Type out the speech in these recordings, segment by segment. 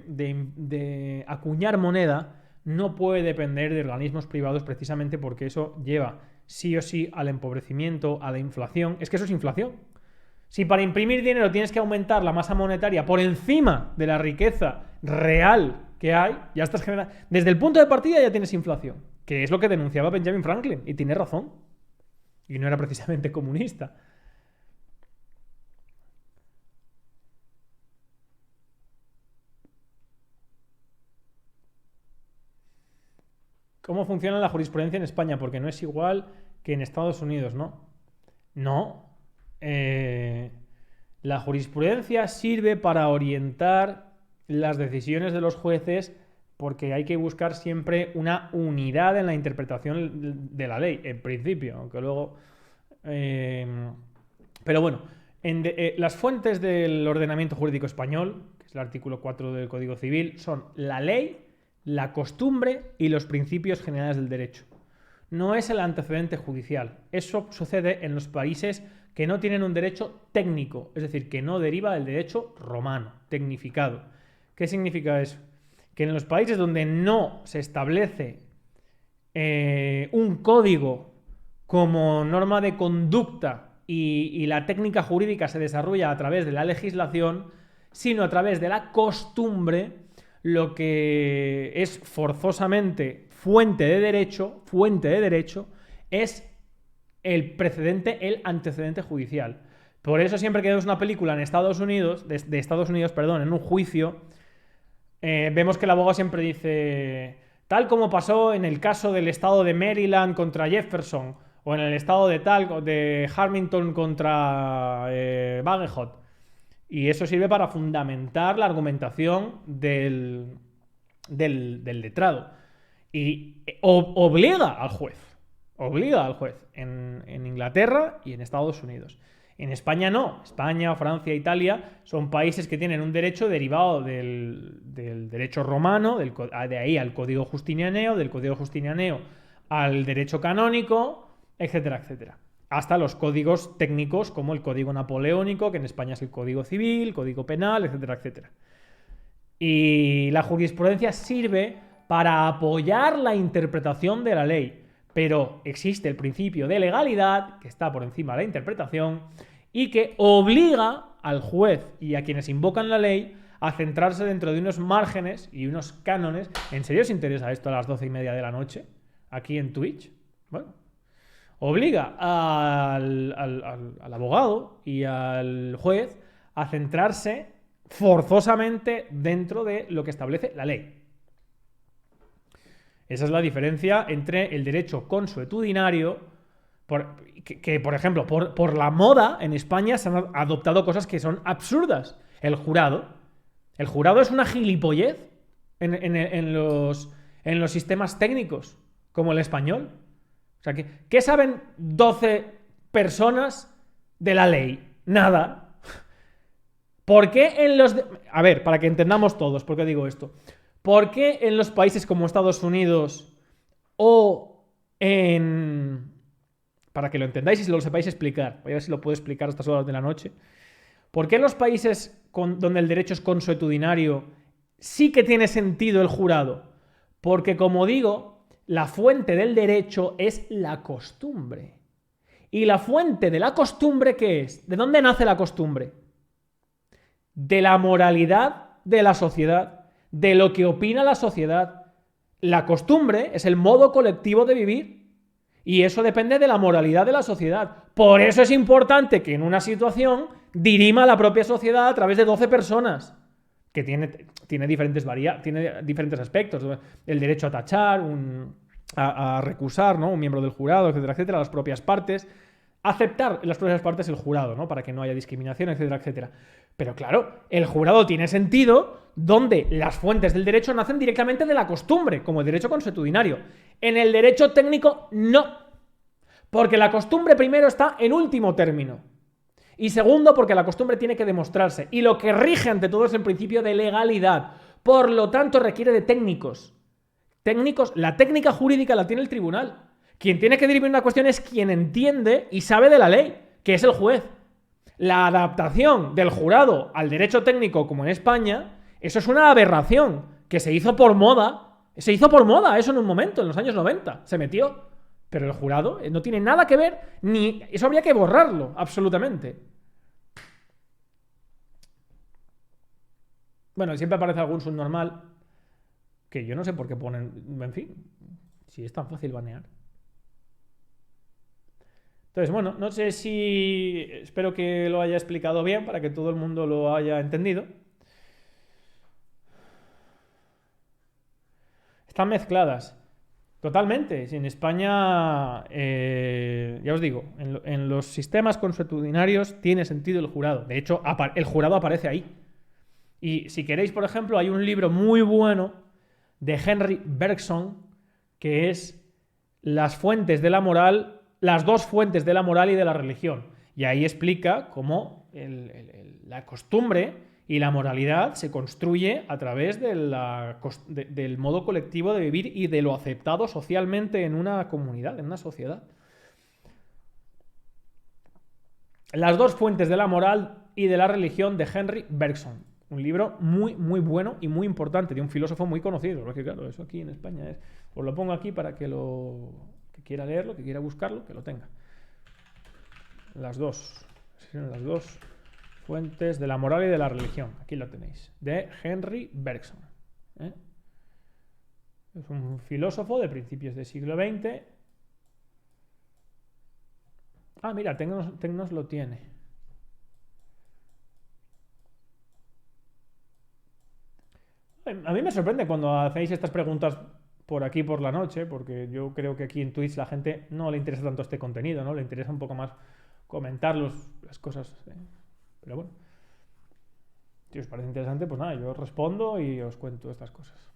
de acuñar moneda no puede depender de organismos privados, precisamente porque eso lleva sí o sí al empobrecimiento, a la inflación. Es que eso es inflación. Si para imprimir dinero tienes que aumentar la masa monetaria por encima de la riqueza real que hay, ya estás generando... Desde el punto de partida ya tienes inflación, que es lo que denunciaba Benjamin Franklin, y tiene razón. Y no era precisamente comunista. ¿Cómo funciona la jurisprudencia en España? Porque no es igual que en Estados Unidos, ¿no? No. La jurisprudencia sirve para orientar las decisiones de los jueces, porque hay que buscar siempre una unidad en la interpretación de la ley, en principio, aunque luego... pero bueno, las fuentes del ordenamiento jurídico español, que es el artículo 4 del Código Civil, son la ley, la costumbre y los principios generales del derecho. No es el antecedente judicial. Eso sucede en los países que no tienen un derecho técnico, es decir, que no deriva del derecho romano, tecnificado. ¿Qué significa eso? Que en los países donde no se establece un código como norma de conducta y la técnica jurídica se desarrolla a través de la legislación, sino a través de la costumbre, lo que es forzosamente fuente de derecho es el precedente, el antecedente judicial. Por eso siempre que vemos una película en Estados Unidos, de Estados Unidos, perdón, en un juicio, vemos que el abogado siempre dice, tal como pasó en el caso del estado de Maryland contra Jefferson, o en el estado de Hamilton contra Bagelhot. Y eso sirve para fundamentar la argumentación del letrado. Y obliga al juez en Inglaterra y en Estados Unidos. En España no. España, Francia, Italia son países que tienen un derecho derivado del derecho romano, de ahí al Código Justinianeo, del Código Justinianeo al derecho canónico, etcétera, etcétera. Hasta los códigos técnicos como el Código Napoleónico, que en España es el Código Civil, Código Penal, etcétera, etcétera. Y la jurisprudencia sirve para apoyar la interpretación de la ley, pero existe el principio de legalidad, que está por encima de la interpretación, y que obliga al juez y a quienes invocan la ley a centrarse dentro de unos márgenes y unos cánones. ¿En serio os interesa esto a las 12:30 de la noche? Aquí en Twitch. Bueno, obliga al abogado y al juez a centrarse forzosamente dentro de lo que establece la ley. Esa es la diferencia entre el derecho consuetudinario, que por ejemplo, por la moda en España se han adoptado cosas que son absurdas. El jurado es una gilipollez en los sistemas técnicos, como el español. O sea, ¿qué saben 12 personas de la ley? Nada. ¿Por qué en los... A ver, para que entendamos todos, ¿por qué digo esto? ¿Por qué en los países como Estados Unidos o en... Para que lo entendáis y si lo sepáis explicar, voy a ver si lo puedo explicar a estas horas de la noche. ¿Por qué en los países donde el derecho es consuetudinario sí que tiene sentido el jurado? Porque, como digo, la fuente del derecho es la costumbre. ¿Y la fuente de la costumbre qué es? ¿De dónde nace la costumbre? De la moralidad de la sociedad, de lo que opina la sociedad. La costumbre es el modo colectivo de vivir y eso depende de la moralidad de la sociedad. Por eso es importante que en una situación dirima la propia sociedad a través de 12 personas, que tiene diferentes aspectos. El derecho a tachar, a recusar, ¿no? Un miembro del jurado, etcétera, etcétera, las propias partes. Aceptar en las propias partes el jurado, ¿no? Para que no haya discriminación, etcétera, etcétera. Pero claro, el jurado tiene sentido donde las fuentes del derecho nacen directamente de la costumbre, como el derecho consuetudinario. En el derecho técnico, no. Porque la costumbre, primero, está en último término. Y segundo, porque la costumbre tiene que demostrarse. Y lo que rige ante todo es el principio de legalidad. Por lo tanto, requiere de técnicos. La técnica jurídica la tiene el tribunal. Quien tiene que dirimir una cuestión es quien entiende y sabe de la ley, que es el juez. La adaptación del jurado al derecho técnico, como en España, Eso es una aberración que se hizo por moda. Se hizo por moda eso en un momento, en los años 90. Se metió. Pero el jurado no tiene nada que ver, ni eso habría que borrarlo, absolutamente. Bueno, siempre aparece algún subnormal que yo no sé por qué ponen. En fin, si es tan fácil banear. Entonces, bueno, no sé si. Espero que lo haya explicado bien para que todo el mundo lo haya entendido. Están mezcladas. Totalmente. Si en España, ya os digo, en los sistemas consuetudinarios tiene sentido el jurado. De hecho, el jurado aparece ahí. Y si queréis, por ejemplo, hay un libro muy bueno de Henry Bergson que es Las fuentes de la moral, las dos fuentes de la moral y de la religión. Y ahí explica cómo la costumbre y la moralidad se construye a través del modo colectivo de vivir y de lo aceptado socialmente en una comunidad, en una sociedad. Las dos fuentes de la moral y de la religión de Henry Bergson. Un libro muy, muy bueno y muy importante, de un filósofo muy conocido. Porque claro, eso aquí en España es... Os lo pongo aquí para que que quiera leerlo, que quiera buscarlo, que lo tenga. Las dos fuentes de la moral y de la religión. Aquí lo tenéis. De Henry Bergson. Es un filósofo de principios del siglo XX. Ah, mira, Tecnos lo tiene. A mí me sorprende cuando hacéis estas preguntas por aquí por la noche, porque yo creo que aquí en Twitch la gente no le interesa tanto este contenido, ¿no? Le interesa un poco más comentar las cosas. Pero bueno, si os parece interesante, pues nada, yo os respondo y os cuento estas cosas.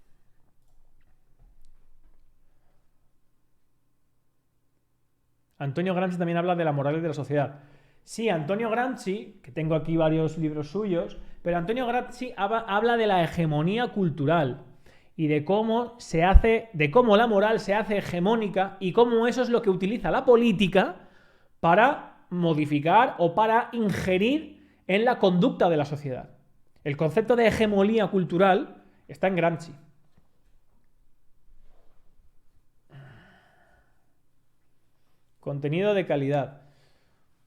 Antonio Gramsci también habla de la moral y de la sociedad. Sí, Antonio Gramsci, que tengo aquí varios libros suyos, pero Antonio Gramsci habla de la hegemonía cultural y de cómo la moral se hace hegemónica y cómo eso es lo que utiliza la política para modificar o para ingerir en la conducta de la sociedad. El concepto de hegemonía cultural está en Gramsci. Contenido de calidad.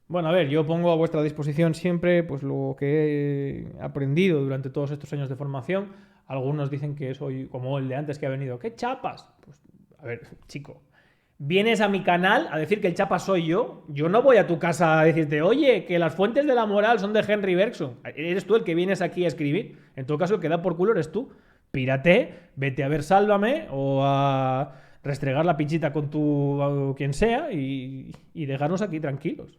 Bueno, a ver, yo pongo a vuestra disposición siempre pues lo que he aprendido durante todos estos años de formación. Algunos dicen que soy como el de antes que ha venido. ¿Qué chapas? Pues, a ver, chico, vienes a mi canal a decir que el chapa soy yo. Yo no voy a tu casa a decirte, oye, que las fuentes de la moral son de Henry Bergson. Eres tú el que vienes aquí a escribir. En todo caso, el que da por culo eres tú. Pírate, vete a ver Sálvame o a restregar la pinchita con quien sea y dejarnos aquí tranquilos.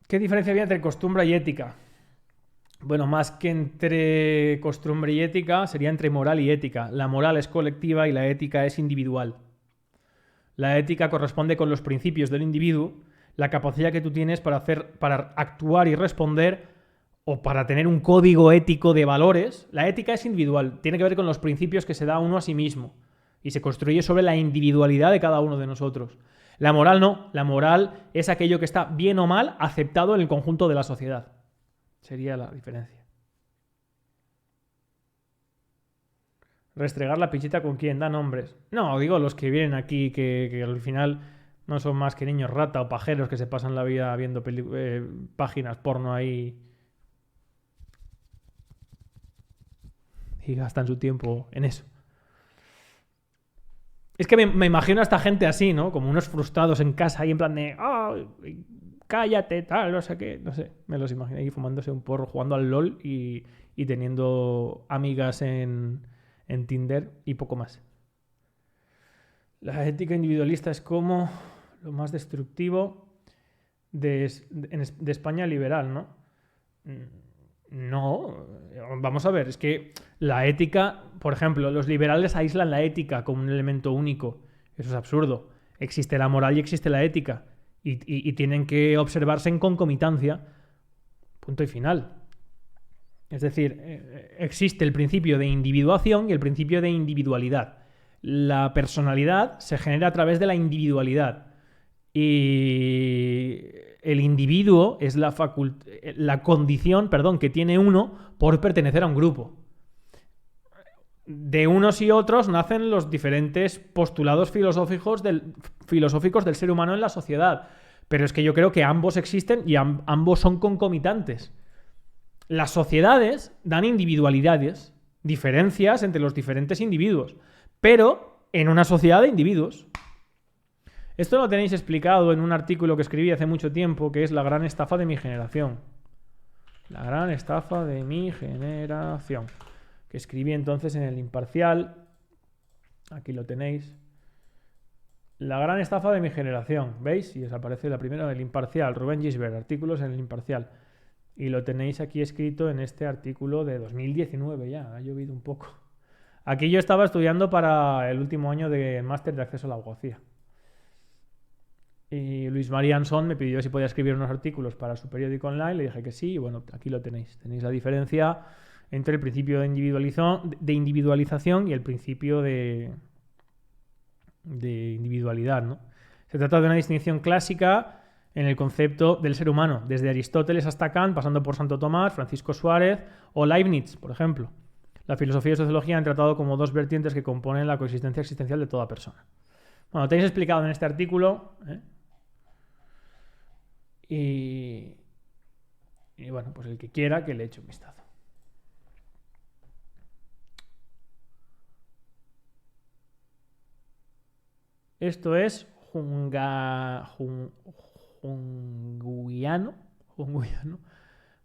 ¿Qué diferencia había entre costumbre y ética? Bueno, más que entre costumbre y ética, sería entre moral y ética. La moral es colectiva y la ética es individual. La ética corresponde con los principios del individuo, la capacidad que tú tienes para actuar y responder o para tener un código ético de valores. La ética es individual, tiene que ver con los principios que se da uno a sí mismo y se construye sobre la individualidad de cada uno de nosotros. La moral no, la moral es aquello que está bien o mal aceptado en el conjunto de la sociedad. Sería la diferencia. Restregar la pichita con quien da nombres. No, digo los que vienen aquí que al final no son más que niños rata o pajeros que se pasan la vida viendo páginas porno ahí y gastan su tiempo en eso. Es que me imagino a esta gente así, ¿no? Como unos frustrados en casa ahí en plan de cállate, tal, no sé qué. No sé, me los imagino ahí fumándose un porro, jugando al LOL y teniendo amigas en Tinder y poco más. La ética individualista es como lo más destructivo de España liberal, ¿no? No, vamos a ver, es que la ética, por ejemplo, los liberales aíslan la ética como un elemento único. Eso es absurdo. Existe la moral y existe la ética. Y tienen que observarse en concomitancia. Punto y final. Es decir, existe el principio de individuación y el principio de individualidad. La personalidad se genera a través de la individualidad. Y el individuo es la condición, que tiene uno por pertenecer a un grupo. De unos y otros nacen los diferentes postulados filosóficos del ser humano en la sociedad. Pero es que yo creo que ambos existen y ambos son concomitantes. Las sociedades dan individualidades, diferencias entre los diferentes individuos, pero en una sociedad de individuos. Esto lo tenéis explicado en un artículo que escribí hace mucho tiempo, que es La gran estafa de mi generación. La gran estafa de mi generación. Que escribí entonces en El Imparcial. Aquí lo tenéis. La gran estafa de mi generación. ¿Veis? Y os aparece la primera del Imparcial. Rubén Gisbert, artículos en El Imparcial. Y lo tenéis aquí escrito en este artículo de 2019 ya. Ha llovido un poco. Aquí yo estaba estudiando para el último año de máster de acceso a la abogacía. Y Luis María Ansón me pidió si podía escribir unos artículos para su periódico online. Le dije que sí. Y bueno, aquí lo tenéis. Tenéis la diferencia entre el principio de individualización y el principio de individualidad, ¿no? Se trata de una distinción clásica en el concepto del ser humano, desde Aristóteles hasta Kant, pasando por Santo Tomás, Francisco Suárez o Leibniz, por ejemplo. La filosofía y sociología han tratado como dos vertientes que componen la coexistencia existencial de toda persona. Bueno, tenéis explicado en este artículo, y bueno, pues el que quiera que le eche un vistazo. Esto es Junguiano.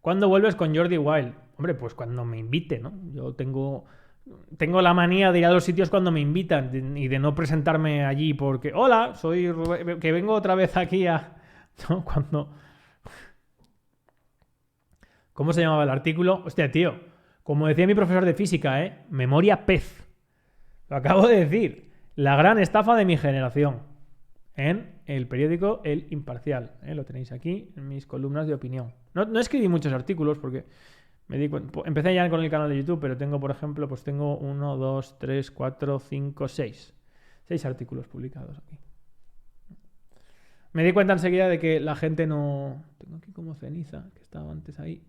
¿Cuándo vuelves con Jordi Wild? Hombre, pues cuando me invite, ¿no? Yo tengo la manía de ir a los sitios cuando me invitan y de no presentarme allí porque, hola, soy Rubén, que vengo otra vez aquí a... ¿No? Cuando... ¿Cómo se llamaba el artículo? Hostia, tío, como decía mi profesor de física, memoria pez. Lo acabo de decir. La gran estafa de mi generación. En el periódico El Imparcial. Lo tenéis aquí en mis columnas de opinión. No escribí muchos artículos porque me di cuenta. Empecé ya con el canal de YouTube, pero tengo, por ejemplo, pues tengo 1, 2, 3, 4, 5, 6. 6 artículos publicados aquí. Me di cuenta enseguida de que la gente no... Tengo aquí como ceniza, que estaba antes ahí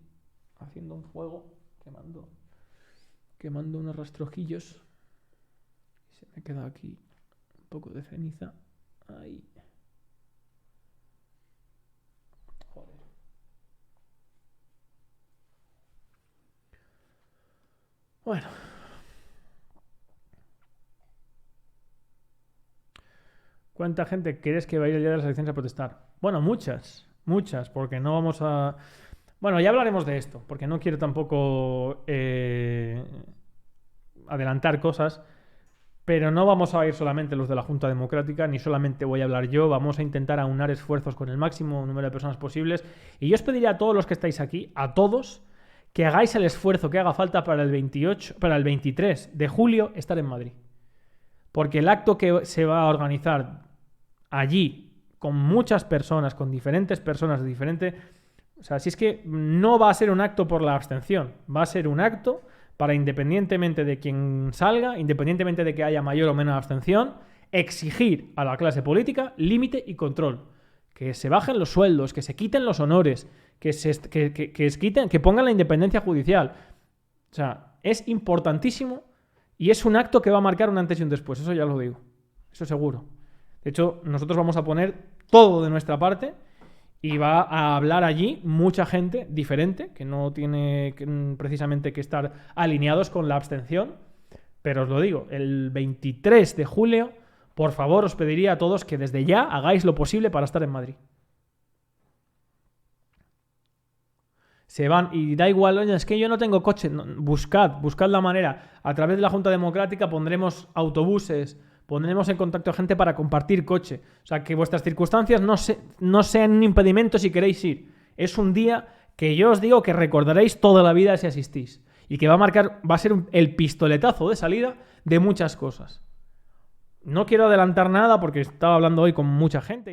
haciendo un fuego, quemando unos rastrojillos. Se me queda aquí un poco de ceniza. Ahí. Joder. Bueno. ¿Cuánta gente crees que va a ir el día de las elecciones a protestar? Bueno, muchas, porque no vamos a... Bueno, ya hablaremos de esto, porque no quiero tampoco adelantar cosas, pero no vamos a ir solamente los de la Junta Democrática, ni solamente voy a hablar yo, vamos a intentar aunar esfuerzos con el máximo número de personas posibles. Y yo os pediría a todos los que estáis aquí, a todos, que hagáis el esfuerzo que haga falta para el 23 de julio estar en Madrid. Porque el acto que se va a organizar allí, con muchas personas, con diferentes personas de diferente... O sea, si es que no va a ser un acto por la abstención, va a ser un acto para, independientemente de quién salga, independientemente de que haya mayor o menor abstención, exigir a la clase política límite y control. Que se bajen los sueldos, que se quiten los honores, que pongan la independencia judicial. O sea, es importantísimo y es un acto que va a marcar un antes y un después, eso ya lo digo, eso seguro. De hecho, nosotros vamos a poner todo de nuestra parte y va a hablar allí mucha gente diferente, que no tiene precisamente que estar alineados con la abstención. Pero os lo digo, el 23 de julio, por favor, os pediría a todos que desde ya hagáis lo posible para estar en Madrid. Se van y da igual, oye, es que yo no tengo coche. No, buscad la manera. A través de la Junta Democrática pondremos autobuses, pondremos en contacto a gente para compartir coche. O sea, que vuestras circunstancias no sean un impedimento si queréis ir. Es un día que yo os digo que recordaréis toda la vida si asistís. Y que va a ser el pistoletazo de salida de muchas cosas. No quiero adelantar nada porque estaba hablando hoy con mucha gente.